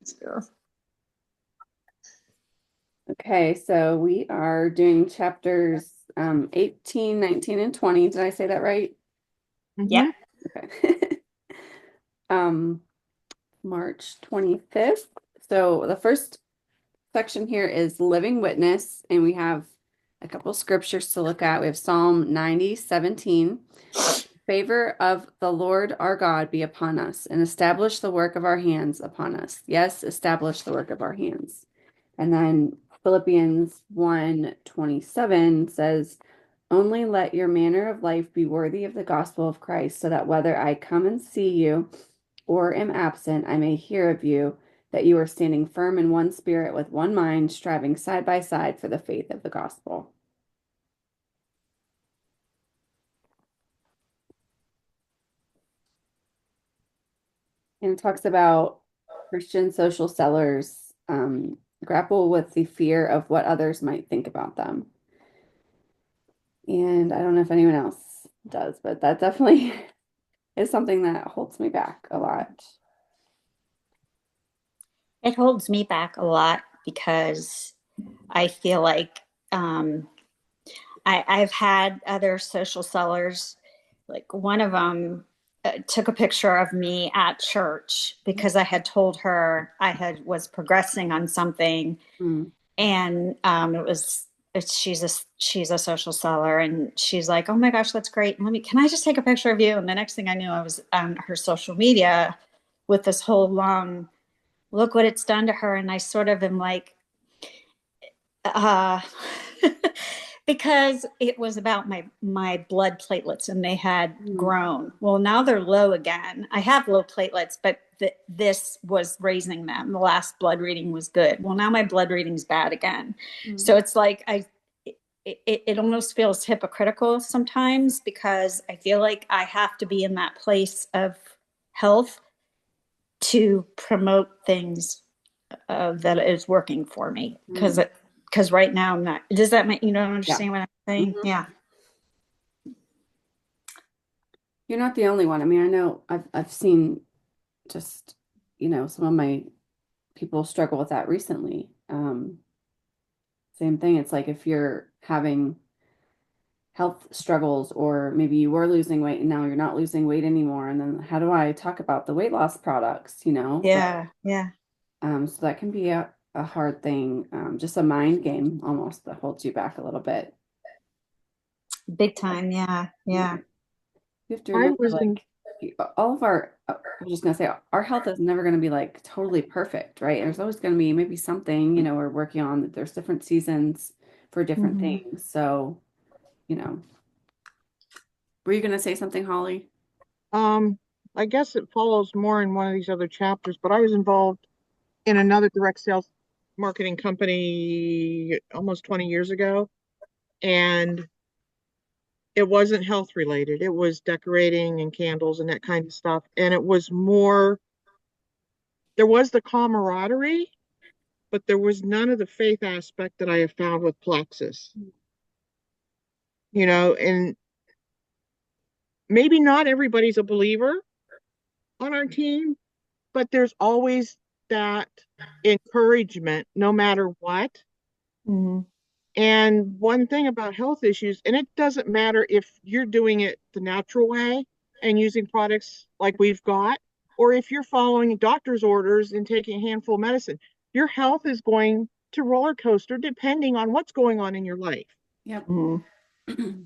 So, Okay, so we are doing chapters 18, 19, and 20. Did I say that right? yep. Hmm. Okay. Um, March 25th. So the first section here is living witness, and we have a couple scriptures to look at. We have Psalm 90:17. Favor of the Lord our God be upon us, and establish the work of our hands upon us. Yes, establish the work of our hands. And then Philippians 1:27 says, only let your manner of life be worthy of the gospel of Christ, so that whether I come and see you or am absent, I may hear of you that you are standing firm in one spirit with one mind, striving side by side for the faith of the gospel. And it talks about Christian social sellers grapple with the fear of what others might think about them. And I don't know if anyone else does, but that definitely is something that holds me back a lot. It holds me back a lot because I feel like I've had other social sellers, like one of them took a picture of me at church because I had told her I had was progressing on something, Mm. and she's a social seller, and she's like, oh my gosh, that's great, can I just take a picture of you? And the next thing I knew, I was on her social media with this whole long look what it's done to her. And I sort of am like, uh because it was about my blood platelets, and they had Mm. grown. Well, now they're low again. I have low platelets, but this was raising them. The last blood reading was good. Well, now my blood reading's bad again. Mm. So it's like it almost feels hypocritical sometimes, because I feel like I have to be in that place of health to promote things that is working for me, Mm. because right now I'm not. Does that make you don't Yeah. understand what I'm saying? Mhm. Yeah. You're not the only one. I mean, I know I've seen just, some of my people struggle with that recently. Same thing. It's like if you're having health struggles, or maybe you were losing weight and now you're not losing weight anymore, and then how do I talk about the weight loss products, but Yeah. Yeah. so that can be a hard thing, just a mind game almost that holds you back a little bit. Big time. Yeah. Yeah. Yeah. You have to I remember, was in, like, all of our, I'm just gonna say, our health is never gonna be like totally perfect, right? There's always gonna be maybe something, we're working on. There's different seasons for different Hmm. things. So, you know, were you gonna say something, Holly? um, I guess it follows more in one of these other chapters, but I was involved in another direct sales marketing company almost 20 years ago, and it wasn't health related. It was decorating and candles and that kind of stuff. And it was more, there was the camaraderie, but there was none of the faith aspect that I have found with Plexus, and maybe not everybody's a believer on our team, but there's always that encouragement no matter what. Hmm. And one thing about health issues, and it doesn't matter if you're doing it the natural way and using products like we've got, or if you're following doctor's orders and taking a handful of medicine, your health is going to roller coaster depending on what's going on in your life. Yep. Hmm.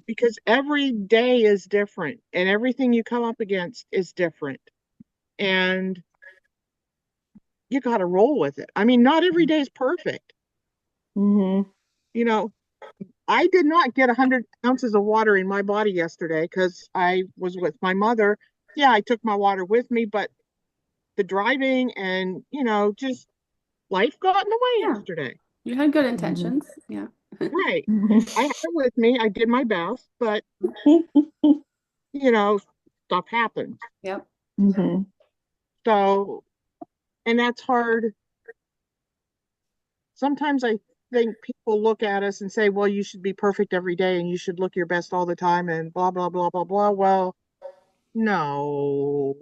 Because every day is different and everything you come up against is different. And you got to roll with it. I mean, not every day is perfect. Hmm. You know, I did not get 100 ounces of water in my body yesterday because I was with my mother. Yeah, I took my water with me, but the driving and, just life got in the way Yeah, yesterday. you had good Hmm. intentions. Yeah. Right. I had it with me. I did my best, but, you know, stuff happens. Yep. Hmm. So, and that's hard. Sometimes I think people look at us and say, well, you should be perfect every day and you should look your best all the time and blah, blah, blah, blah, blah. Well, no.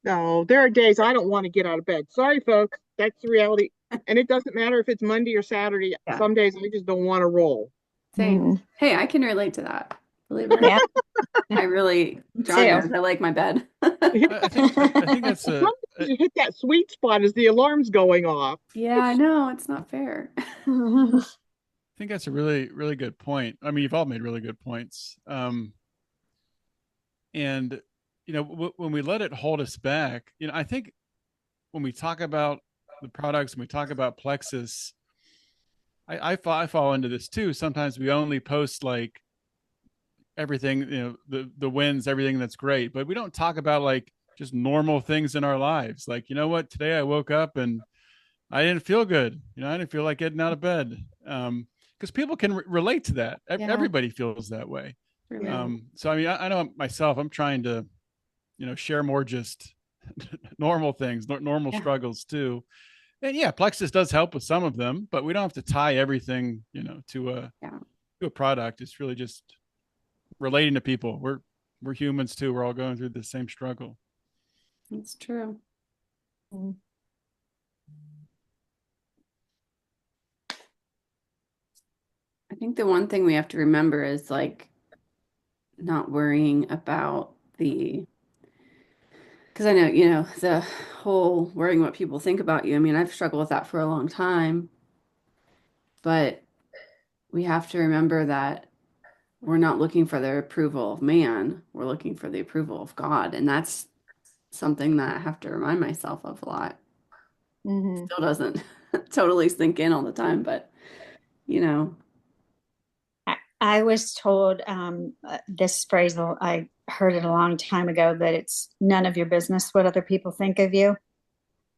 No, there are days I don't want to get out of bed. Sorry, folks. That's the reality. And it doesn't matter if it's Monday or Saturday. Yeah, Some days I just don't want to roll. same. Mm. Hey, I can relate to that. Believe it or not. Yeah, I really, me John too. knows I like my bed. I think that's Sometimes you hit that sweet spot as the alarm's going off. Yeah, I know. It's not fair. I think that's a really really good point. I mean, you've all made really good points. And when we let it hold us back, I think when we talk about the products and we talk about Plexus, I fall into this too. Sometimes we only post like everything, the wins, everything that's great, but we don't talk about like just normal things in our lives. Like, you know what, today I woke up and I didn't feel good. I didn't feel like getting out of bed. Because people can relate to that. Yeah, Everybody feels that way. Yeah. true. So I mean, I know myself. I'm trying to, share more just normal things, normal Yeah. struggles too. And yeah, Plexus does help with some of them, but we don't have to tie everything, Yeah, to a product. It's really just relating to people. We're humans too. We're all going through the same struggle. it's true. Mm. I think the one thing we have to remember is like not worrying about because I know, the whole worrying what people think about you. I mean, I've struggled with that for a long time, but we have to remember that we're not looking for the approval of man. We're looking for the approval of God. And that's something that I have to remind myself of a lot. Mhm. Still doesn't totally sink in all the time, but you know, I was told this phrase, I heard it a long time ago, that it's none of your business what other people think of you.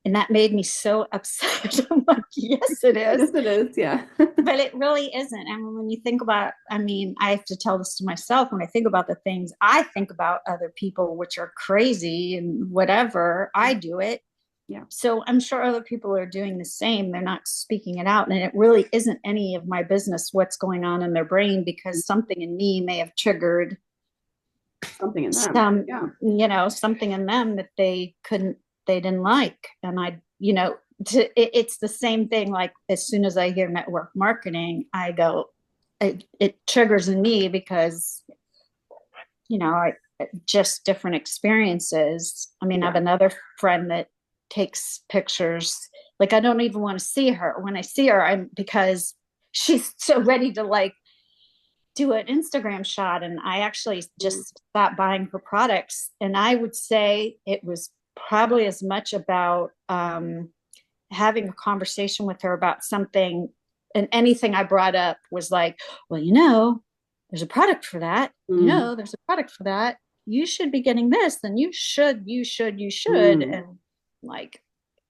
And that made me so upset. I'm like, yes, it is. yes, it is. Yeah. But it really isn't. I mean, when you think about, I mean, I have to tell this to myself when I think about the things I think about other people, which are crazy and whatever, I do it. Yeah. So I'm sure other people are doing the same. They're not speaking it out. And it really isn't any of my business what's going on in their brain, because something in me may have triggered Something in them. some, Yeah. something in them that they didn't like. And it's the same thing. Like as soon as I hear network marketing, I go, it triggers in me because, I just different experiences. I mean, I have Yeah. another friend that takes pictures. Like I don't even want to see her. When I see her, I'm because she's so ready to like do an Instagram shot. And I actually just stopped buying her products. And I would say it was probably as much about having a conversation with her about something. And anything I brought up was like, well, there's a product for that. Mm. There's a product for that. You should be getting this. Then you should. Mm. And like,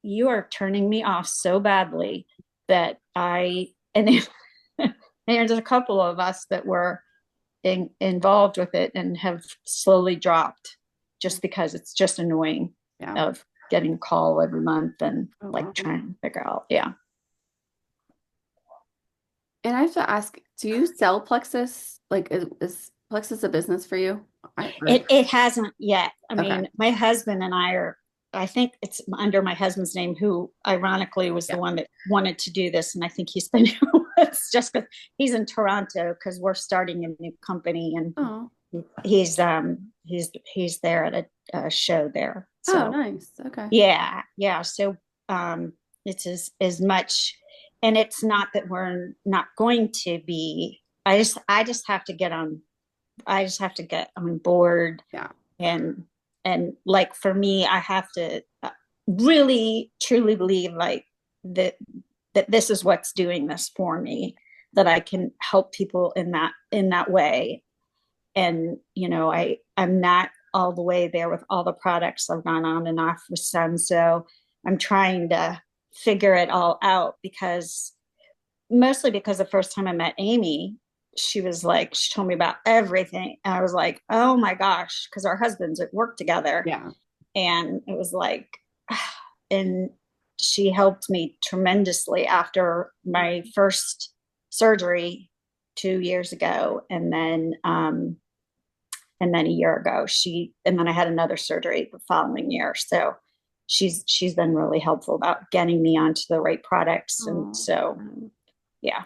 you are turning me off so badly that and there's a couple of us that were involved with it and have slowly dropped just because it's just annoying Yeah. of getting a call every month and Oh, like wow. trying to figure out. Yeah. And I have to ask, do you sell Plexus? Like, is Plexus a business for you? It hasn't yet. I Okay. mean, my husband and I think it's under my husband's name, who ironically was the Yeah. one that wanted to do this. And I think he's been, it's just because he's in Toronto because we're starting a new company, and Oh. he's there at a show there. Oh, So nice. Okay. yeah. So it's as much, and it's not that we're not going to be. I just have to get on. I just have to get on board, Yeah. and like for me, I have to really truly believe like that this is what's doing this for me, that I can help people in that way. And I'm not all the way there with all the products. I've gone on and off with some, so I'm trying to figure it all out, because mostly because the first time I met Amy, she told me about everything, and I was like, oh my gosh, because our husbands at work together. Yeah. And it was like and she helped me tremendously after my first surgery 2 years ago. And And then a year ago, and then I had another surgery the following year. So she's been really helpful about getting me onto the right products. And so, yeah.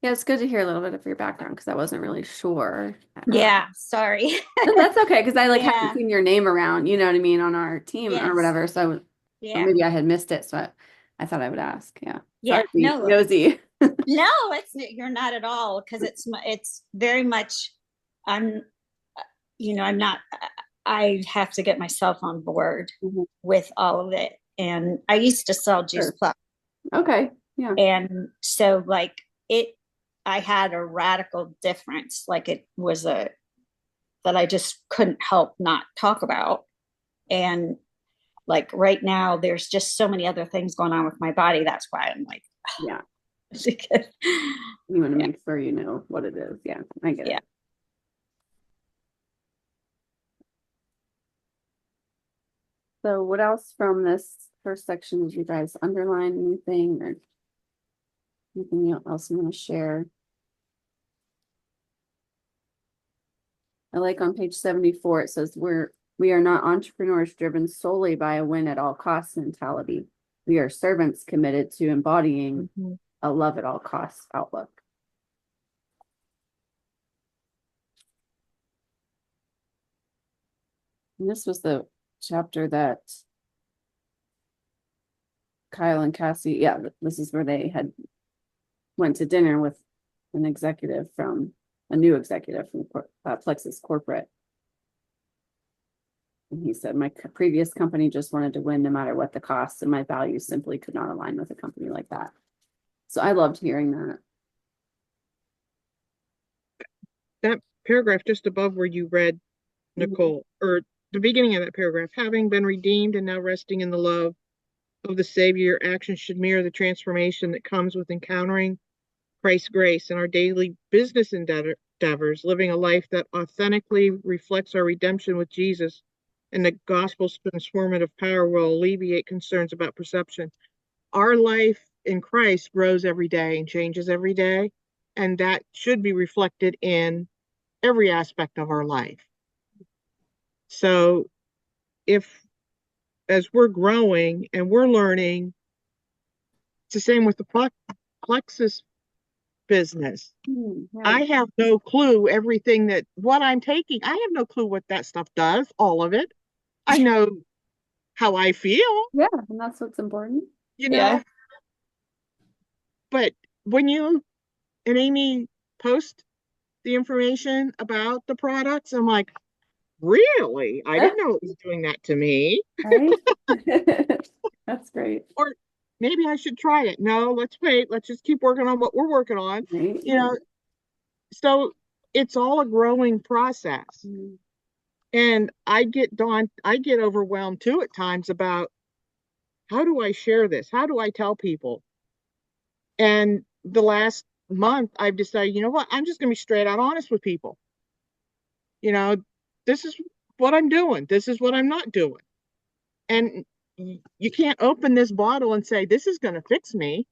Yeah, it's good to hear a little bit of your background because I wasn't really sure. Yeah, sorry. No, that's okay because I like Yeah. haven't seen your name around, you know what I mean, on our team or Yes. whatever. So, or Yeah. maybe I had missed it, so I thought I would ask. Yeah. Yeah. Sorry to be No. nosy. No, you're not at all, because it's very much, I'm I'm not, I have to get myself on board Mhm. with all of it. And I used to sell Juice Sure. Plus. Okay. Yeah. And so like I had a radical difference. Like it was that I just couldn't help not talk about. And like right now, there's just so many other things going on with my body. That's why I'm like, Yeah. you You want to make sure you know what it is. Yeah, I get Yeah. it. So what else from this first section did you guys underline anything or anything else you want to share? I like on page 74, it says we are not entrepreneurs driven solely by a win at all costs mentality. We are servants committed to embodying a love at all costs outlook. And this was the chapter that Kyle and Cassie, yeah, this is where they had went to dinner with a new executive from Plexus Corporate. And he said, my previous company just wanted to win no matter what the cost, and my values simply could not align with a company like that. So I loved hearing that. That paragraph just above where you read, Nicole, or the beginning of that paragraph, having been redeemed and now resting in the love of the Savior, your actions should mirror the transformation that comes with encountering Christ's grace in our daily business endeavors, living a life that authentically reflects our redemption with Jesus, and the gospel's transformative power will alleviate concerns about perception. Our life in Christ grows every day and changes every day, and that should be reflected in every aspect of our life. So if, as we're growing and we're learning, it's the same with the plexus business. Right. I have no clue everything that what I'm taking. I have no clue what that stuff does, all of it. I know how I feel, Yeah, and that's what's important. you know, Yeah. but when you and Amy post the information about the products, I'm like, really? I didn't know it was doing that to me. Right? That's great. Or maybe I should try it. No, let's wait. Let's just keep working on what we're working on. Right? You know, so it's all a growing process. And I get overwhelmed too at times about how do I share this? How do I tell people? And the last month I've decided, you know what? I'm just going to be straight out honest with people. You know, this is what I'm doing. This is what I'm not doing. And you can't open this bottle and say, this is going to fix me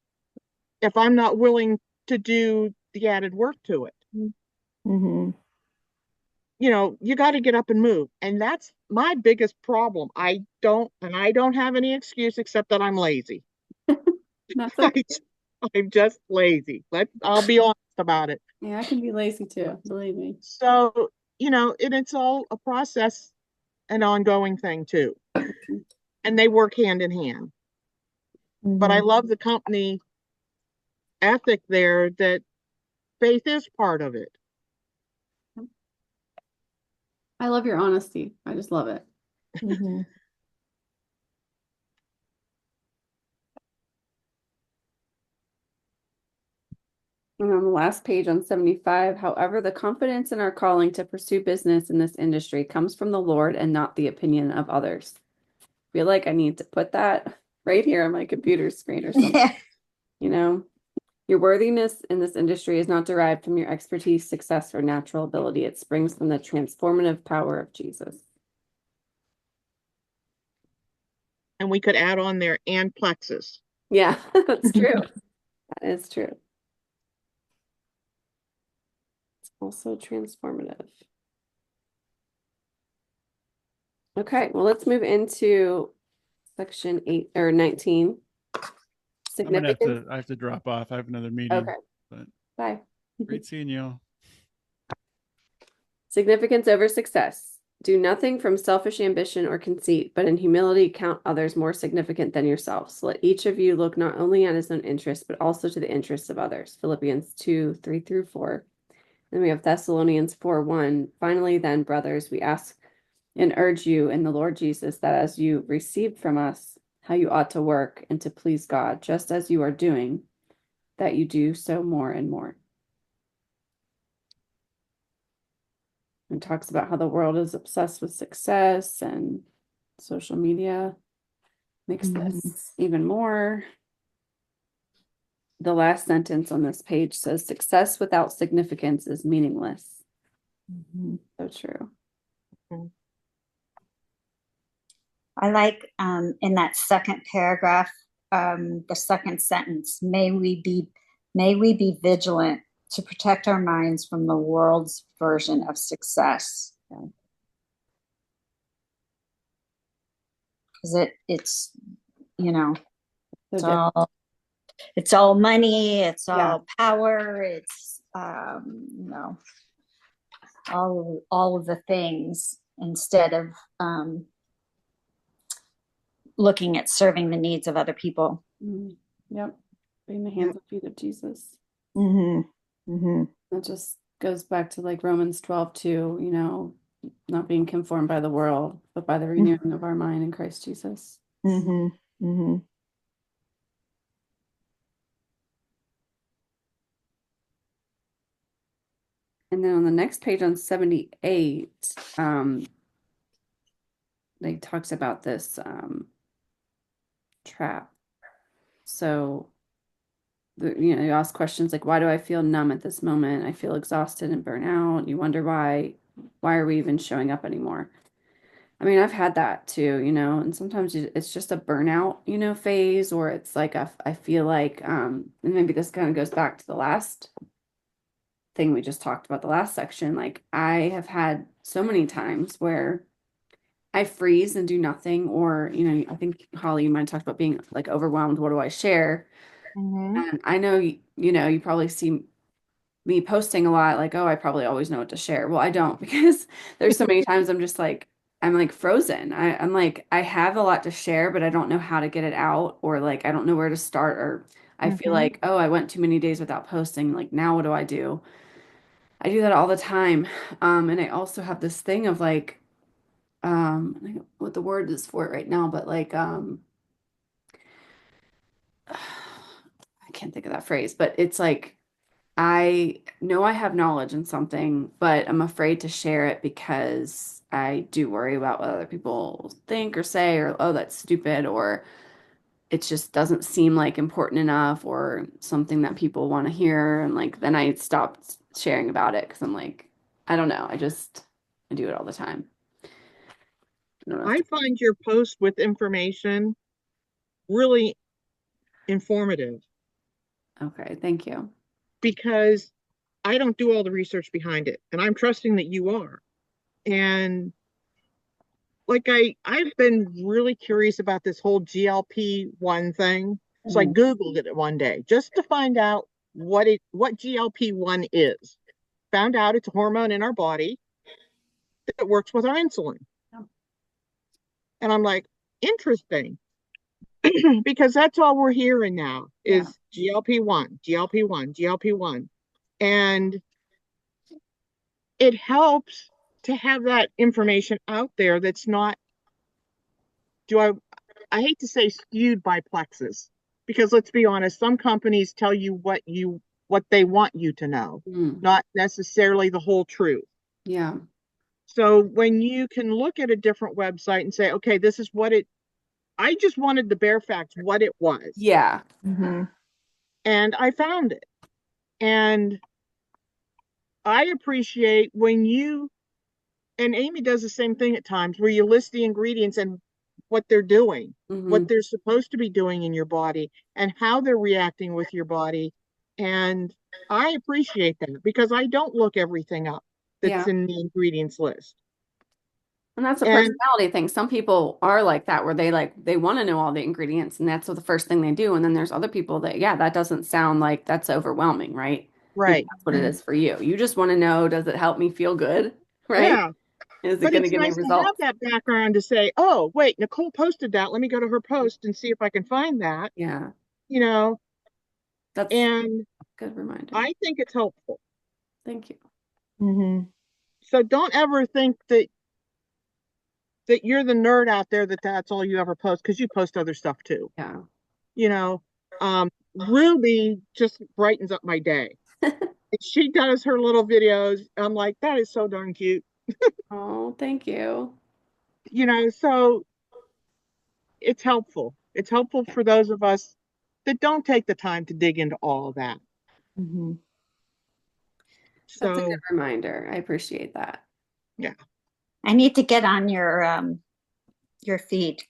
if I'm not willing to do the added work to it. Mm-hmm. You know, you got to get up and move. And that's my biggest problem. I don't have any excuse except that I'm lazy. That's okay. I'm just lazy. I'll be honest about it. Yeah, I can be lazy too, believe me. So, you know, and it's all a process, an ongoing thing too. And they work hand in hand. But I love the company ethic there that faith is part of it. I love your honesty. I just love it. Mm-hmm. And on the last page on 75, however, the confidence in our calling to pursue business in this industry comes from the Lord and not the opinion of others. I feel like I need to put that right here on my computer screen or something. Yeah. You know, your worthiness in this industry is not derived from your expertise, success, or natural ability. It springs from the transformative power of Jesus. And we could add on there and plexus. Yeah, that's true. That is true. It's also transformative. Okay, well, let's move into section 8 or 19. Significance. I have to drop off. I have another meeting, Okay, but bye. great seeing you. Significance over success. Do nothing from selfish ambition or conceit, but in humility count others more significant than yourselves. Let each of you look not only at his own interests, but also to the interests of others. Philippians 2, 3 through 4. Then we have Thessalonians 4, 1. Finally, then, brothers, we ask and urge you in the Lord Jesus that as you received from us how you ought to work and to please God, just as you are doing, that you do so more and more. And talks about how the world is obsessed with success and social media makes this even more. The last sentence on this page says, success without significance is meaningless. So true. I like in that second paragraph, the second sentence, may we be vigilant to protect our minds from the world's version of success. Because it's, you know, So it's all money, it's Yeah. all power, it's all of the things instead of looking at serving the needs of other people. Yep. Being the hands and feet of Jesus. That just goes back to like Romans 12 too, you know, not being conformed by the world, but by the renewing of our mind in Christ Jesus. And then on the next page on 78, they talks about this trap. So, you know, you ask questions like, why do I feel numb at this moment? I feel exhausted and burnt out. You wonder why are we even showing up anymore? I mean, I've had that too, you know, and sometimes it's just a burnout, you know, phase, or it's like I feel like, and maybe this kind of goes back to the last thing we just talked about, the last section. Like I have had so many times where I freeze and do nothing, or, you know, I think Holly, you might have talked about being like overwhelmed. What do I share? And I know, you know, you probably see me posting a lot, like, oh, I probably always know what to share. Well, I don't because there's so many times I'm like frozen. I'm like, I have a lot to share, but I don't know how to get it out, or like, I don't know where to start, or I feel like, oh, I went too many days without posting. Like, now what do? I do that all the time. And I also have this thing of like, I don't know what the word is for it right now, but like, I can't think of that phrase, but it's like, I know I have knowledge in something, but I'm afraid to share it because I do worry about what other people think or say, or, oh, that's stupid, or it just doesn't seem like important enough or something that people want to hear. And like, then I stopped sharing about it because I'm like, I don't know. I do it all the time. I don't know. I find your post with information really informative Okay. Thank you. because I don't do all the research behind it, and I'm trusting that you are. And like I've been really curious about this whole GLP-1 thing. So I Mhm. Googled it one day just to find out what GLP-1 is. Found out it's a hormone in our body that works with our insulin. Yeah. And I'm like, interesting, because that's all we're hearing now Yeah. is GLP-1, GLP-1, GLP-1. And it helps to have that information out there that's not, do I hate to say skewed by plexus, because let's be honest, some companies tell you what they want you to know, Mm. not necessarily the whole truth. Yeah. So when you can look at a different website and say, okay, this is what it, I just wanted the bare facts, what it was. Yeah. And I found it. And I appreciate when you, and Amy does the same thing at times, where you list the ingredients and what they're doing, Hmm. what they're supposed to be doing in your body, and how they're reacting with your body. And I appreciate that because I don't look everything up that's Yeah. in the ingredients list. And that's a And personality thing. Some people are like that, where they want to know all the ingredients, and that's the first thing they do. And then there's other people that, yeah, that doesn't sound like that's overwhelming, right? Maybe right. that's what it is for you. You just want to know, does it help me feel good? Right? Yeah. Is it But going to it's give me nice to have results? that background to say, oh, wait, Nicole posted that. Let me go to her post and see if I can find that, Yeah, you know, that's and a good reminder. I think it's helpful. Thank you. Mm-hmm. So don't ever think that you're the nerd out there that that's all you ever post, because you post other stuff too. Yeah. You know, Ruby just brightens up my day. She does her little videos. I'm like, that is so darn cute. Oh, thank you. So it's helpful. It's helpful Yeah, for those of us that don't take the time to dig into all of that. Mm-hmm. that's a good So reminder. I appreciate that. yeah, I need to get on your feed.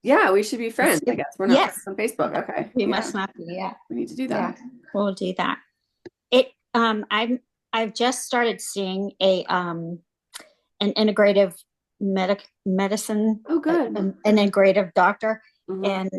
Yeah, we should be friends, I guess. We're not friends Yes, on Facebook. Okay. we Yeah, must not be. Yeah, we need to do yeah, that. we'll do that. It I've just started seeing an integrative medicine, Oh, good. an integrative doctor, Hmm. and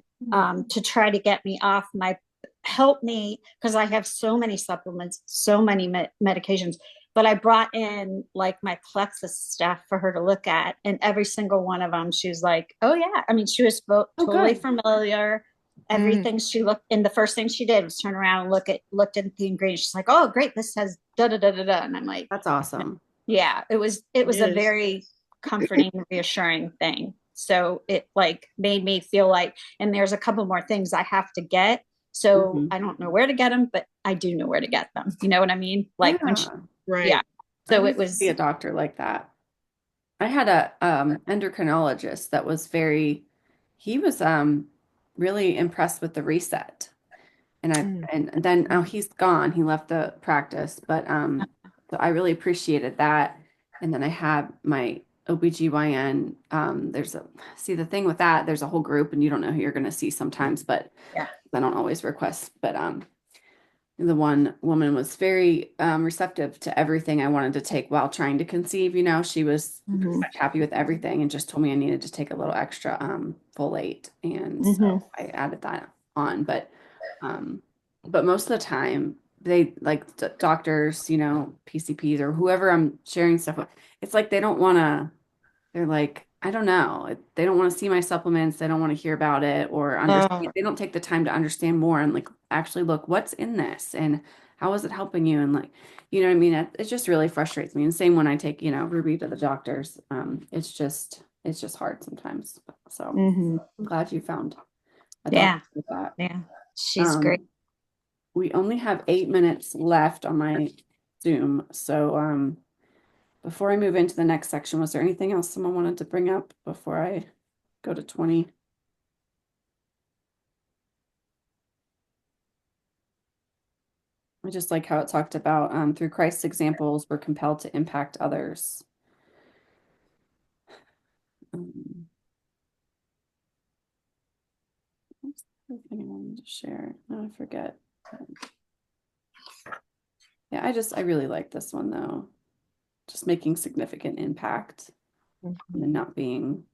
to try to get me off my help me because I have so many supplements, so many medications. But I brought in like my plexus stuff for her to look at, and every single one of them, she was like, "Oh yeah." I mean, she was Oh, totally good. familiar. mm, Everything she looked, and the first thing she did was turn around and looked at the ingredients. She's like, "Oh, great, this has da da da da da," and I'm like, That's awesome. yeah, it it was a is. very comforting, reassuring thing. So it like made me feel like, and there's a couple more things I have to get. So Hmm. I don't know where to get them, but I do know where to get them. You know what I mean? Like when she, Yeah. yeah. Right. I So need it to see was, a doctor like that. I had a endocrinologist that was he was really impressed with the reset. Mm, And then oh, he's gone. He left the practice, but so I really appreciated that. And then I have my OBGYN. There's a see the thing with that, there's a whole group and you don't know who you're gonna see sometimes, but yeah. I don't always request. But the one woman was very receptive to everything I wanted to take while trying to conceive. She was pretty Mm-hmm. much happy with everything and just told me I needed to take a little extra folate. And Mm-hmm. so I added that on. Um, but most of the time, they like doctors, PCPs or whoever I'm sharing stuff with, it's like they don't want to they're like, I don't know. They don't want to see my supplements. They don't want to hear about it or understand. They don't take the time to understand more and like actually look what's in this and how is it helping you and like, you know what I mean? It just really frustrates me. And same when I take, Ruby to the doctors. It's just hard sometimes. So Mm-hmm. I'm glad you found a doctor Yeah. with that. Yeah. She's great. Um, we only have 8 minutes left on my Zoom. So before I move into the next section, was there anything else someone wanted to bring up before I go to 20? I just like how it talked about through Christ's examples, we're compelled to impact others. Um, what's the other thing I wanted to share? No, I forget. Yeah, I really like this one though. Just making significant impact and then not being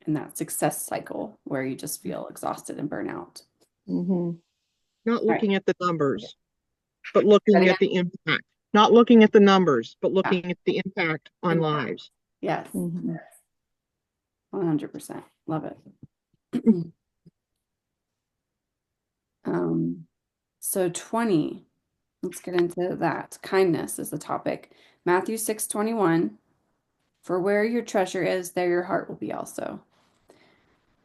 in that success cycle where you just feel exhausted and burnout. Mm-hmm. not All right. looking at the numbers, but That looking again? at the impact. Not looking at the numbers, but Yeah. looking at the impact on Impact. lives. Yes. Mm-hmm. 100%. Love it. So 20, let's get into that. Kindness is the topic. Matthew 6:21. For where your treasure is, there your heart will be also.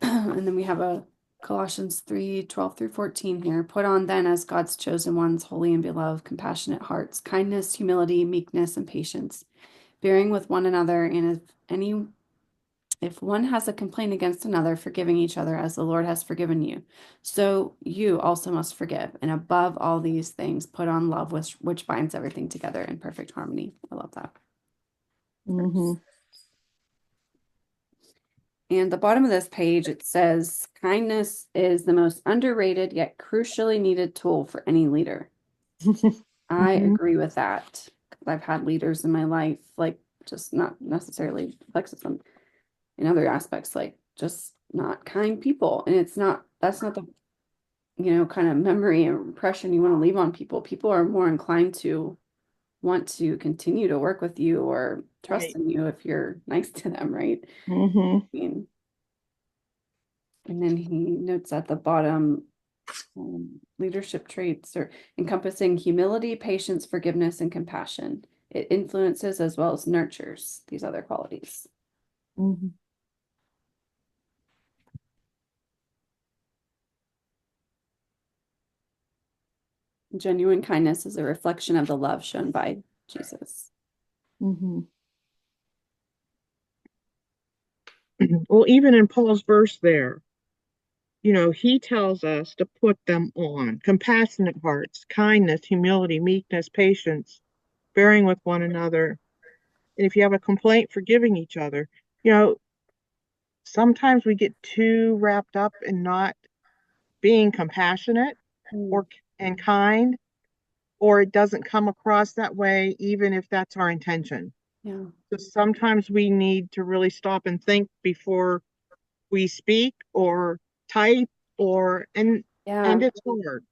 And then we have a Colossians 3:12 through 14 here. Put on then as God's chosen ones, holy and beloved, compassionate hearts, kindness, humility, meekness, and patience, bearing with one another, and if one has a complaint against another, forgiving each other as the Lord has forgiven you. So you also must forgive. And above all these things, put on love, which binds everything together in perfect harmony. I love that. Mm-hmm. And the bottom of this page, it says, kindness is the most underrated yet crucially needed tool for any leader. I Mm-hmm. agree with that I've had leaders in my life, like just not necessarily plexism in other aspects, like just not kind people. And that's not the, kind of memory and impression you want to leave on people. People are more inclined to want to continue to work with you or trust Right. in you if you're nice to them, right? Mm-hmm. I mean, and then he notes at the bottom, leadership traits are encompassing humility, patience, forgiveness, and compassion. It influences as well as nurtures these other qualities. Mhm. Genuine kindness is a reflection of the love shown by Jesus. Mhm. Well, even in Paul's verse there, he tells us to put them on compassionate hearts, kindness, humility, meekness, patience, bearing with one another. And if you have a complaint, forgiving each other. You know, sometimes we get too wrapped up in not being compassionate or and kind, or it doesn't come across that way, even if that's our intention. Yeah. So sometimes we need to really stop and think before we speak or type and Yeah. it's hard.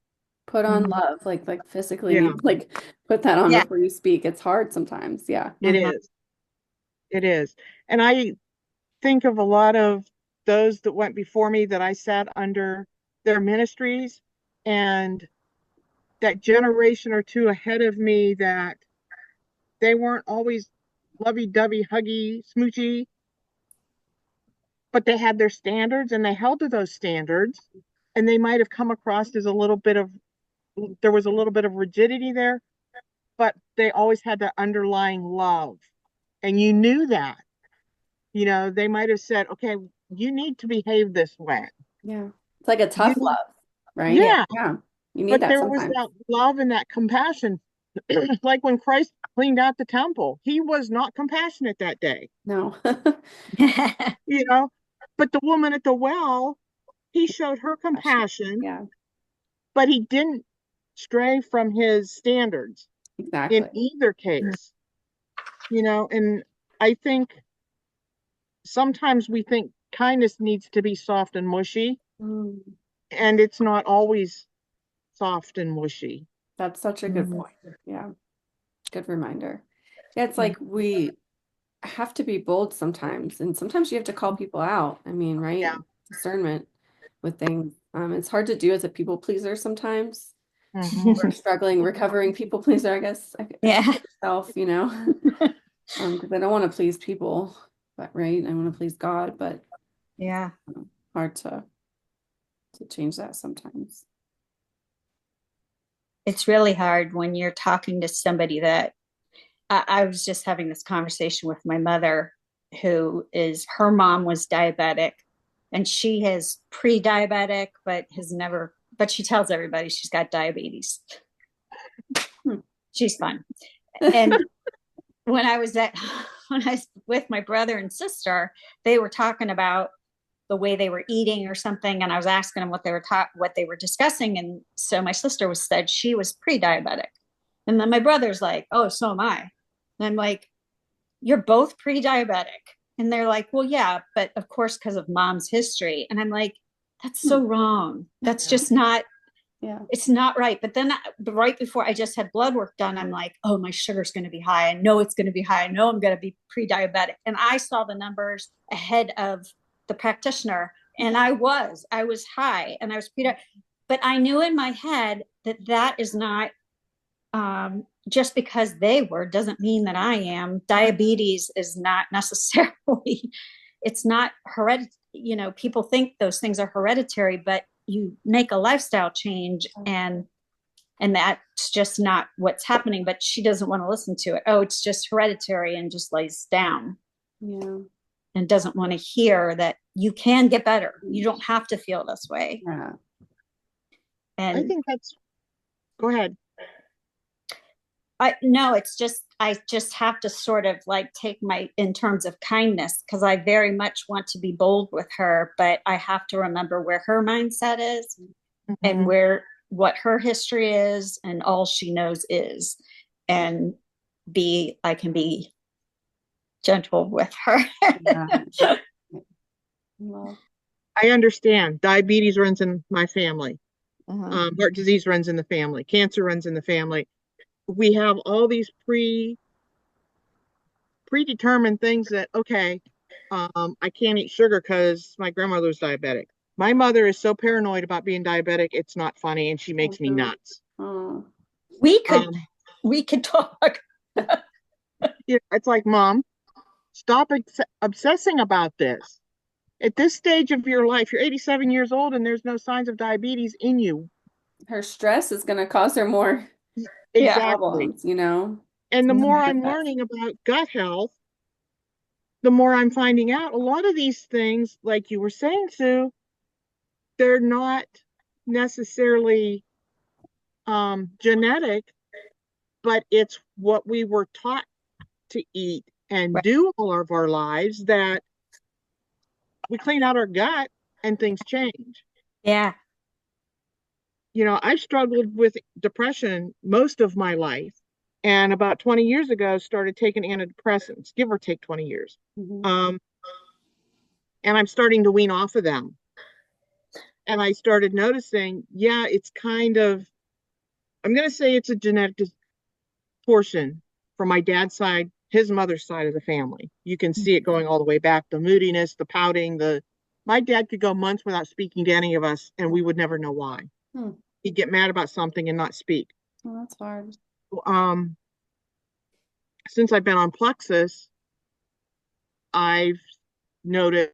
Put on Mhm. love, like physically Yeah, need like put that on Yeah. before you speak. It's hard sometimes. Yeah. it Uh-huh. is. It is. And I think of a lot of those that went before me that I sat under their ministries and that generation or two ahead of me that they weren't always lovey-dovey, huggy, smoochy, but they had their standards and they held to those standards. And they might have come across as there was a little bit of rigidity there, but they always had that underlying love. And you knew that. They might have said, okay, you need to behave this way. Yeah. It's like a You tough need, love, right? Yeah. yeah, Yeah. You need but that there was sometimes. that love and that compassion. Like when Christ cleaned out the temple, he was not compassionate that day, No. you know. But the woman at the well, he showed her compassion, Yeah, but he didn't stray from his standards in exactly. either case, And I think sometimes we think kindness needs to be soft and mushy, Mm, and it's not always soft and mushy. that's such a good Mhm. point. Yeah, good reminder. Yeah, it's Mhm. like we have to be bold sometimes, and sometimes you have to call people out. I mean, right? Yeah. Discernment with things. It's hard to do as a people pleaser sometimes. We're Hmm. struggling, recovering people pleaser, I guess. I Yeah. speak for myself, because I don't want to please people, but right, I want to please God, but Yeah. hard to change that sometimes. It's really hard when you're talking to somebody that I was just having this conversation with my mother, her mom was diabetic and she is pre-diabetic, but she tells everybody she's got diabetes. Hmm. She's fun. And when I was at, when I was with my brother and sister, they were talking about the way they were eating or something. And I was asking them what they were discussing. And so my sister said she was pre-diabetic. And then my brother's like, oh, so am I. And I'm like, you're both pre-diabetic. And they're like, well, yeah, but of course, because of mom's history. And I'm like, that's Hmm. so wrong. That's just not, Yeah. it's not right. But then right before I just had blood work done, I'm like, oh, my sugar's going to be high. I know it's going to be high. I know I'm going to be pre-diabetic. And I saw the numbers ahead of the practitioner. And I was high and I was pre-diabetic. But I knew in my head that is not just because they were doesn't mean that I am. Diabetes is not necessarily, it's not hereditary. People think those things are hereditary, but you make a lifestyle change and that's just not what's happening. But she doesn't want to listen to it. Oh, it's just hereditary and just lays down Yeah. and doesn't want to hear that you can get better. You don't have to feel this way. Yeah. I And think go ahead. I just have to sort of like take in terms of kindness because I very much want to be bold with her, but I have to remember where her mindset is and Hmm. what her history is and all she knows is. And I can be gentle with her. Yeah. Well, I understand. Diabetes runs in my family. Uh-huh. Heart disease runs in the family. Cancer runs in the family. We have all these predetermined things that, okay, I can't eat sugar because my grandmother was diabetic. My mother is so paranoid about being diabetic, it's not funny, and she makes me nuts. oh, we could Um, we could talk. it's like, Mom, stop obsessing about this. At this stage of your life, you're 87 years old and there's no signs of diabetes in you. her stress is going to cause her more Yeah. Exactly. problems, you know? And the It's more gonna I'm manifest. learning about gut health, the more I'm finding out a lot of these things, like you were saying, Sue, they're not necessarily genetic, but it's what we were taught to eat and Right. do all of our lives that we clean out our gut and things change. Yeah. You know, I've struggled with depression most of my life. And about 20 years ago, started taking antidepressants, give or take 20 years. Mhm. Um, and I'm starting to wean off of them. And I started noticing, yeah, it's kind of, I'm going to say it's a genetic portion from my dad's side, his mother's side of the family. You can see it going all the way back, the moodiness, the pouting, my dad could go months without speaking to any of us and we would never know why. Hmm. He'd get mad about something and not speak. Well, that's hard. Um, since I've been on Plexus, I've noticed